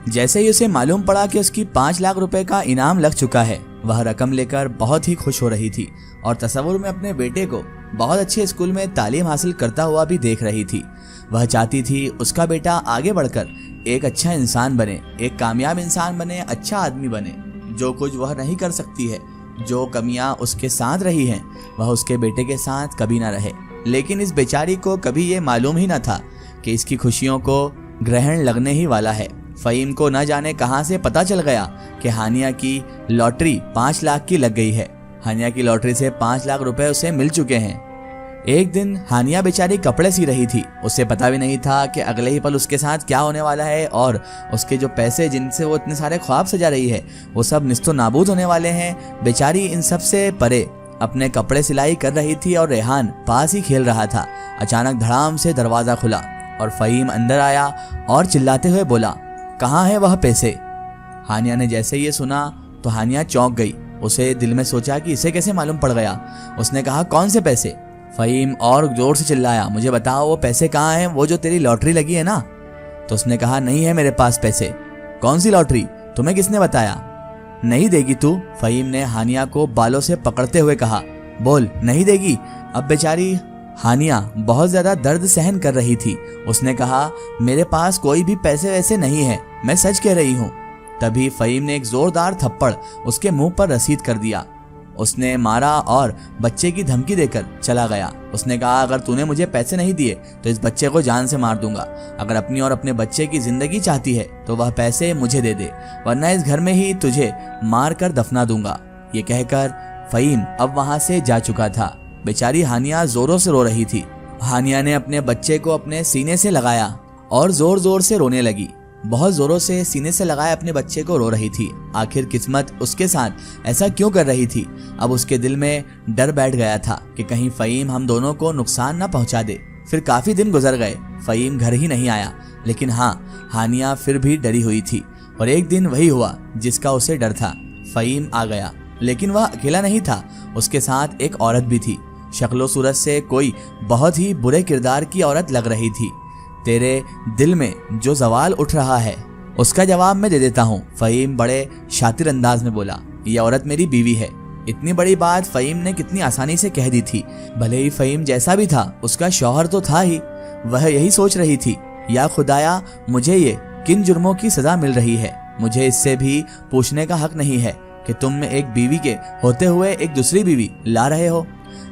जैसे ही उसे मालूम पड़ा कि उसकी 5 लाख रुपए का इनाम लग चुका है, वह रकम लेकर बहुत ही खुश हो रही थी और तसव्वुर में अपने बेटे को बहुत अच्छे स्कूल में तालीम हासिल करता हुआ भी देख रही थी। वह चाहती थी उसका बेटा आगे बढ़कर एक अच्छा इंसान बने, एक कामयाब इंसान बने, अच्छा आदमी बने। जो कुछ वह नहीं कर सकती है, जो कमियां उसके साथ रही हैं, वह उसके बेटे के साथ कभी ना रहे। लेकिन इस बेचारी को कभी ये मालूम ही न था कि इसकी खुशियों को ग्रहण लगने ही वाला है। फ़हीम को न जाने कहां से पता चल गया कि हानिया की लॉटरी 5 लाख की लग गई है। हानिया की लॉटरी से 5 लाख रुपए उसे मिल चुके हैं। एक दिन हानिया बेचारी कपड़े सी रही थी। उसे पता भी नहीं था कि अगले ही पल उसके साथ क्या होने वाला है और उसके जो पैसे जिनसे वो इतने सारे ख्वाब सजा रही है, वो सब निस्तो नाबूद होने वाले हैं। बेचारी इन सब से परे अपने कपड़े सिलाई कर रही थी और रेहान पास ही खेल रहा था। अचानक धड़ाम से दरवाजा खुला और फ़हीम अंदर आया और चिल्लाते हुए बोला, कहाँ है वह पैसे? हानिया ने जैसे ये सुना तो हानिया चौंक गई। उसे दिल में सोचा कि इसे कैसे मालूम पड़ गया। उसने कहा, कौन से पैसे? फ़हीम और जोर से चिल्लाया, मुझे बताओ वो पैसे कहाँ हैं, वो जो तेरी लॉटरी लगी है ना? तो उसने कहा, नहीं है मेरे पास पैसे। कौन सी लॉटरी? तुम्हें किसने बताया? नहीं देगी तू? फ़हीम ने हानिया को बालों से पकड़ते हुए कहा। बोल, नहीं देगी? अब बेचारी हानिया बहुत ज्यादा दर्द सहन कर रही थी। उसने कहा, मेरे पास कोई भी पैसे वैसे नहीं है, मैं सच कह रही हूँ। तभी फ़हीम ने एक जोरदार थप्पड़ उसके मुंह पर रसीद कर दिया। उसने मारा और बच्चे की धमकी देकर चला गया। उसने कहा, अगर तूने मुझे पैसे नहीं दिए तो इस बच्चे को जान से मार दूंगा। अगर अपनी और अपने बच्चे की जिंदगी चाहती है तो वह पैसे मुझे दे दे, वरना इस घर में ही तुझे मार कर दफना दूंगा। ये कहकर फ़हीम अब वहां से जा चुका था। बेचारी हानिया जोरों से रो रही थी। हानिया ने अपने बच्चे को अपने सीने से लगाया और जोर जोर से रोने लगी। बहुत जोरों से सीने से लगाए अपने बच्चे को रो रही थी। आखिर किस्मत उसके साथ ऐसा क्यों कर रही थी? अब उसके दिल में डर बैठ गया था कि कहीं फ़हीम हम दोनों को नुकसान न पहुंचा दे। फिर काफी दिन गुजर गए, फ़हीम घर ही नहीं आया। लेकिन हाँ, हानिया फिर भी डरी हुई थी और एक दिन वही हुआ जिसका उसे डर था। फ़हीम आ गया, लेकिन वह अकेला नहीं था, उसके साथ एक औरत भी थी। शक्लो सूरत से कोई बहुत ही बुरे किरदार की औरत लग रही थी। तेरे दिल में जो सवाल उठ रहा है उसका जवाब मैं दे देता हूँ, फ़हीम बड़े शातिर अंदाज में बोला। यह औरत मेरी बीवी है। इतनी बड़ी बात फ़हीम ने कितनी आसानी से कह दी थी। भले ही फ़हीम जैसा भी था, उसका शौहर तो था ही। वह यही सोच रही थी, या खुदाया, मुझे ये किन जुर्मों की सजा मिल रही है? मुझे इससे भी पूछने का हक नहीं है कि तुम एक बीवी के होते हुए एक दूसरी बीवी ला रहे हो।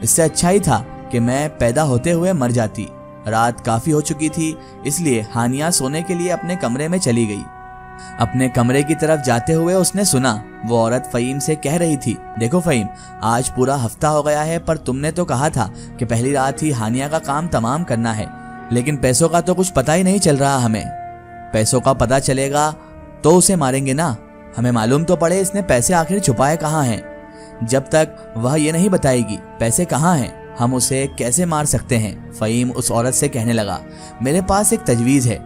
इससे अच्छा ही था कि मैं पैदा होते हुए मर जाती। रात काफी हो चुकी थी, इसलिए हानिया सोने के लिए अपने कमरे में चली गई। अपने कमरे की तरफ जाते हुए उसने सुना वो औरत फ़हीम से कह रही थी, देखो फ़हीम, आज पूरा हफ्ता हो गया है, पर तुमने तो कहा था कि पहली रात ही हानिया का काम तमाम करना है, लेकिन पैसों का तो कुछ पता ही नहीं चल रहा हमें। पैसों का पता चलेगा तो उसे मारेंगे ना, हमें मालूम तो पड़े इसने पैसे आखिर छुपाए कहाँ हैं। जब तक वह ये नहीं बताएगी पैसे कहाँ हैं, हम उसे कैसे मार सकते हैं? फ़हीम उस औरत से कहने लगा, मेरे पास एक तजवीज़ है।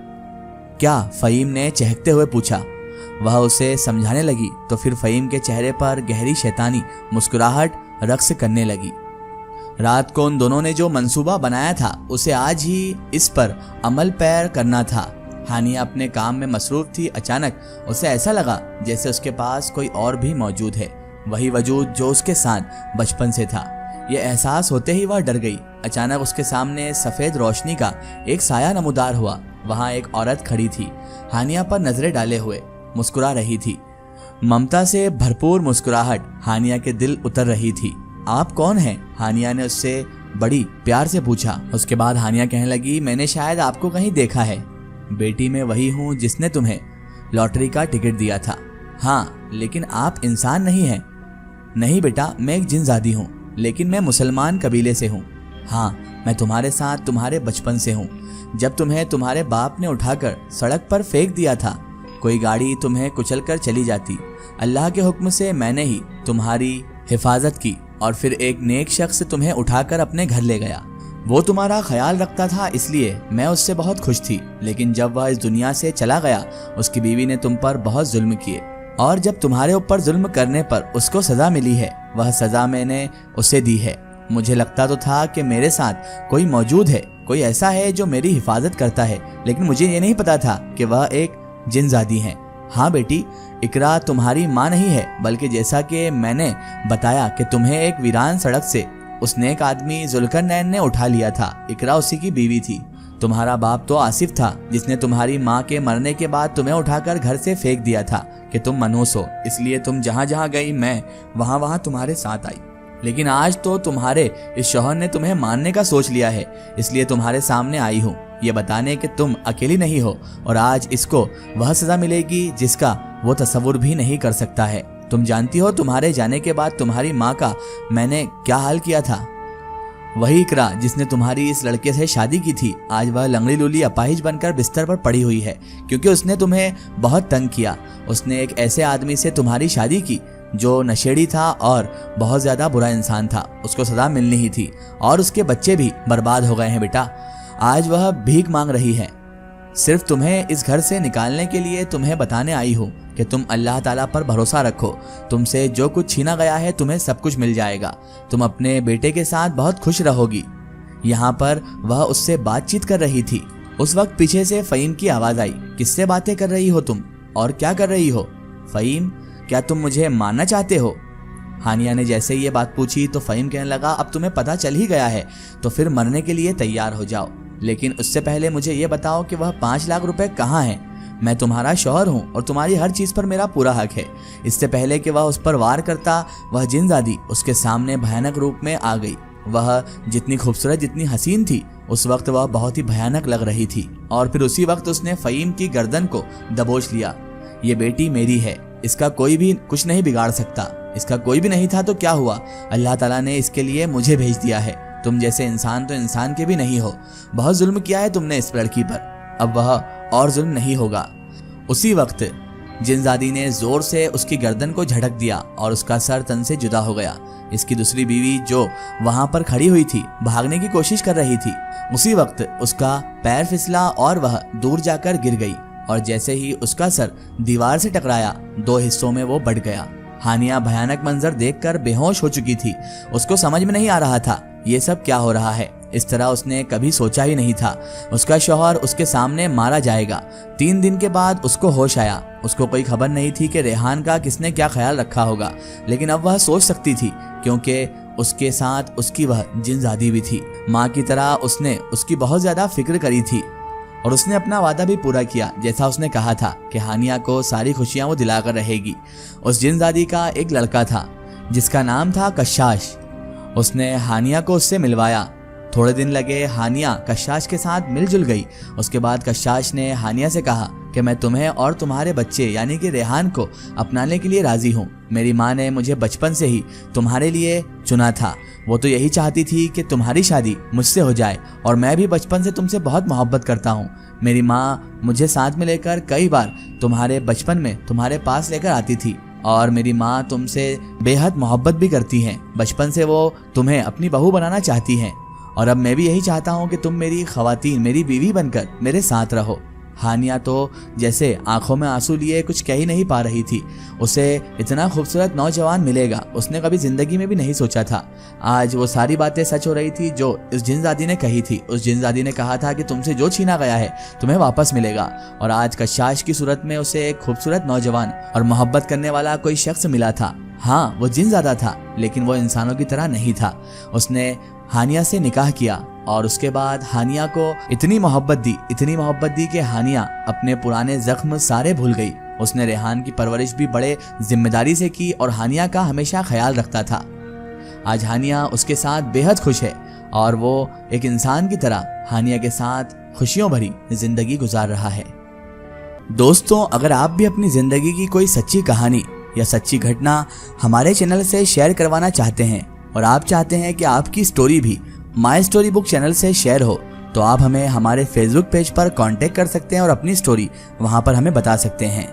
क्या? फ़हीम ने चहकते हुए पूछा। वह उसे समझाने लगी तो फिर फ़हीम के चेहरे पर गहरी शैतानी मुस्कुराहट रक्स करने लगी। रात को उन दोनों ने जो मंसूबा बनाया था उसे आज ही इस पर अमल पैर करना था। हानिया अपने काम में मसरूफ थी। अचानक उसे ऐसा लगा जैसे उसके पास कोई और भी मौजूद है, वही वजूद जो उसके साथ बचपन से था। यह एहसास होते ही वह डर गई। अचानक उसके सामने सफेद रोशनी का एक साया नमूदार हुआ। वहां एक औरत खड़ी थी, हानिया पर नजरें डाले हुए मुस्कुरा रही थी। ममता से भरपूर मुस्कुराहट हानिया के दिल उतर रही थी। आप कौन हैं? हानिया ने उससे बड़ी प्यार से पूछा। उसके बाद हानिया कहने लगी, मैंने शायद आपको कहीं देखा है। बेटी, मैं वही हूँ जिसने तुम्हें लॉटरी का टिकट दिया था। हाँ, लेकिन आप इंसान नहीं हैं। नहीं बेटा, मैं एक जिनजादी हूँ, लेकिन मैं मुसलमान कबीले से हूँ। हाँ, मैं तुम्हारे साथ तुम्हारे बचपन से हूँ। जब तुम्हें तुम्हारे बाप ने उठाकर सड़क पर फेंक दिया था, कोई गाड़ी तुम्हें कुचलकर चली जाती, अल्लाह के हुक्म से मैंने ही तुम्हारी हिफाजत की और फिर एक नेक शख्स तुम्हें उठाकर अपने घर ले गया। वो तुम्हारा ख्याल रखता था, इसलिए मैं उससे बहुत खुश थी। लेकिन जब वह इस दुनिया से चला गया, उसकी बीवी ने तुम पर बहुत जुल्म किए और जब तुम्हारे ऊपर जुल्म करने पर उसको सजा मिली है, वह सजा मैंने उसे दी है। मुझे लगता तो था कि मेरे साथ कोई मौजूद है, कोई ऐसा है जो मेरी हिफाजत करता है, लेकिन मुझे ये नहीं पता था कि वह एक जिनजादी हैं। हाँ बेटी, इकरा तुम्हारी माँ नहीं है, बल्कि जैसा कि मैंने बताया कि तुम्हें एक वीरान सड़क से उस नेक आदमी जुल्करनैन ने उठा लिया था। इकरा उसी की बीवी थी। तुम्हारा बाप तो आसिफ था, जिसने तुम्हारी माँ के मरने के बाद तुम्हें उठाकर घर से फेंक दिया था कि तुम मनहूस हो, इसलिए तुम जहाँ जहाँ गई मैं वहाँ वहाँ तुम्हारे साथ आई। लेकिन आज तो तुम्हारे इस शौहर ने तुम्हें मारने का सोच लिया है, इसलिए तुम्हारे सामने आई हूँ ये बताने कि तुम अकेली नहीं हो और आज इसको वह सजा मिलेगी जिसका वो तसव्वुर भी नहीं कर सकता है। तुम जानती हो तुम्हारे जाने के बाद तुम्हारी माँ का मैंने क्या हाल किया था। वही इकरा जिसने तुम्हारी इस लड़के से शादी की थी, आज वह लंगड़ी लूली अपाहिज बनकर बिस्तर पर पड़ी हुई है, क्योंकि उसने तुम्हें बहुत तंग किया। उसने एक ऐसे आदमी से तुम्हारी शादी की जो नशेड़ी था और बहुत ज्यादा बुरा इंसान था। उसको सजा मिलनी ही थी और उसके बच्चे भी बर्बाद हो गए हैं बेटा। आज वह भीख मांग रही है। सिर्फ तुम्हें इस घर से निकालने के लिए तुम्हें बताने आई हूँ कि तुम अल्लाह ताला पर भरोसा रखो। तुमसे जो कुछ छीना गया है तुम्हें सब कुछ मिल जाएगा। तुम अपने बेटे के साथ बहुत खुश रहोगी। यहाँ पर वह उससे बातचीत कर रही थी। उस वक्त पीछे से फ़हीम की आवाज़ आई, किससे बातें कर रही हो तुम और क्या कर रही हो? फ़हीम, क्या तुम मुझे मारना चाहते हो? हानिया ने जैसे ये बात पूछी तो फ़हीम कहने लगा, अब तुम्हें पता चल ही गया है तो फिर मरने के लिए तैयार हो जाओ, लेकिन उससे पहले मुझे ये बताओ कि वह 5 लाख रुपए कहाँ हैं? मैं तुम्हारा शौहर हूँ और तुम्हारी हर चीज़ पर मेरा पूरा हक है। इससे पहले कि वह उस पर वार करता, वह जिनजादी उसके सामने भयानक रूप में आ गई। वह जितनी खूबसूरत, जितनी हसीन थी, उस वक्त वह बहुत ही भयानक लग रही थी। और फिर उसी वक्त उसने फ़हीम की गर्दन को दबोच लिया। ये बेटी मेरी है, इसका कोई भी कुछ नहीं बिगाड़ सकता। इसका कोई भी नहीं था तो क्या हुआ? अल्लाह ताला ने इसके लिए मुझे भेज दिया है। तुम जैसे इंसान तो इंसान के भी नहीं हो। बहुत जुल्म किया है तुमने इस लड़की पर, अब वह और जुल्म नहीं होगा। उसी वक्त जिनजादी ने जोर से उसकी गर्दन को झटक दिया और उसका सर तन से जुदा हो गया। इसकी दूसरी बीवी जो वहां पर खड़ी हुई थी, भागने की कोशिश कर रही थी। उसी वक्त उसका पैर फिसला और वह दूर जाकर गिर गई और जैसे ही उसका सर दीवार से टकराया, 2 हिस्सों में वो बढ़ गया। हानिया भयानक मंजर देखकर बेहोश हो चुकी थी। उसको समझ में नहीं आ रहा था ये सब क्या हो रहा है। इस तरह उसने कभी सोचा ही नहीं था। उसका शौहर उसके सामने मारा जाएगा। 3 दिन के बाद उसको होश आया। उसको कोई खबर नहीं थी कि रेहान का किसने क्या ख्याल रखा होगा, लेकिन अब वह सोच सकती थी क्योंकि उसके साथ उसकी वह जिनजादी भी थी। माँ की तरह उसने उसकी बहुत ज्यादा फिक्र करी थी और उसने अपना वादा भी पूरा किया, जैसा उसने कहा था कि हानिया को सारी खुशियां वो दिलाकर रहेगी। उस जिनजादी का एक लड़का था जिसका नाम था कशाश। उसने हानिया को उससे मिलवाया। थोड़े दिन लगे, हानिया कशाश के साथ मिलजुल गई। उसके बाद कशाश ने हानिया से कहा कि मैं तुम्हें और तुम्हारे बच्चे यानी कि रेहान को अपनाने के लिए राजी हूँ। मेरी माँ ने मुझे बचपन से ही तुम्हारे लिए चुना था। वो तो यही चाहती थी कि तुम्हारी शादी मुझसे हो जाए और मैं भी बचपन से तुमसे बहुत मोहब्बत करता हूँ। मेरी माँ मुझे साथ में लेकर कई बार तुम्हारे बचपन में तुम्हारे पास लेकर आती थी और मेरी माँ तुमसे बेहद मोहब्बत भी करती हैं। बचपन से वो तुम्हें अपनी बहू बनाना चाहती हैं और अब मैं भी यही चाहता हूँ कि तुम मेरी खवातीन, मेरी बीवी बनकर मेरे साथ रहो। हानिया तो जैसे आंखों में आंसू लिए कुछ कह ही नहीं पा रही थी। उसे इतना खूबसूरत नौजवान मिलेगा उसने कभी जिंदगी में भी नहीं सोचा था। आज वो सारी बातें सच हो रही थी जो उस जिनजादी ने कही थी। उस जिनजादी ने कहा था कि तुमसे जो छीना गया है तुम्हें वापस मिलेगा, और आज कशाश की सूरत में उसे एक खूबसूरत नौजवान और मोहब्बत करने वाला कोई शख्स मिला था। हाँ, वो जिनजादा था, लेकिन वो इंसानों की तरह नहीं था। उसने हानिया से निकाह किया और उसके बाद हानिया को इतनी मोहब्बत दी कि हानिया अपने पुराने जख्म सारे भूल गई। उसने रेहान की परवरिश भी बड़े जिम्मेदारी से की और हानिया का हमेशा ख्याल रखता था। आज हानिया उसके साथ बेहद खुश है और वो एक इंसान की तरह हानिया के साथ खुशियों भरी जिंदगी गुजार रहा है। दोस्तों, अगर आप भी अपनी जिंदगी की कोई सच्ची कहानी या सच्ची घटना हमारे चैनल से शेयर करवाना चाहते हैं और आप चाहते हैं कि आपकी स्टोरी भी माई स्टोरी बुक चैनल से शेयर हो, तो आप हमें हमारे फेसबुक पेज पर कांटेक्ट कर सकते हैं और अपनी स्टोरी वहां पर हमें बता सकते हैं।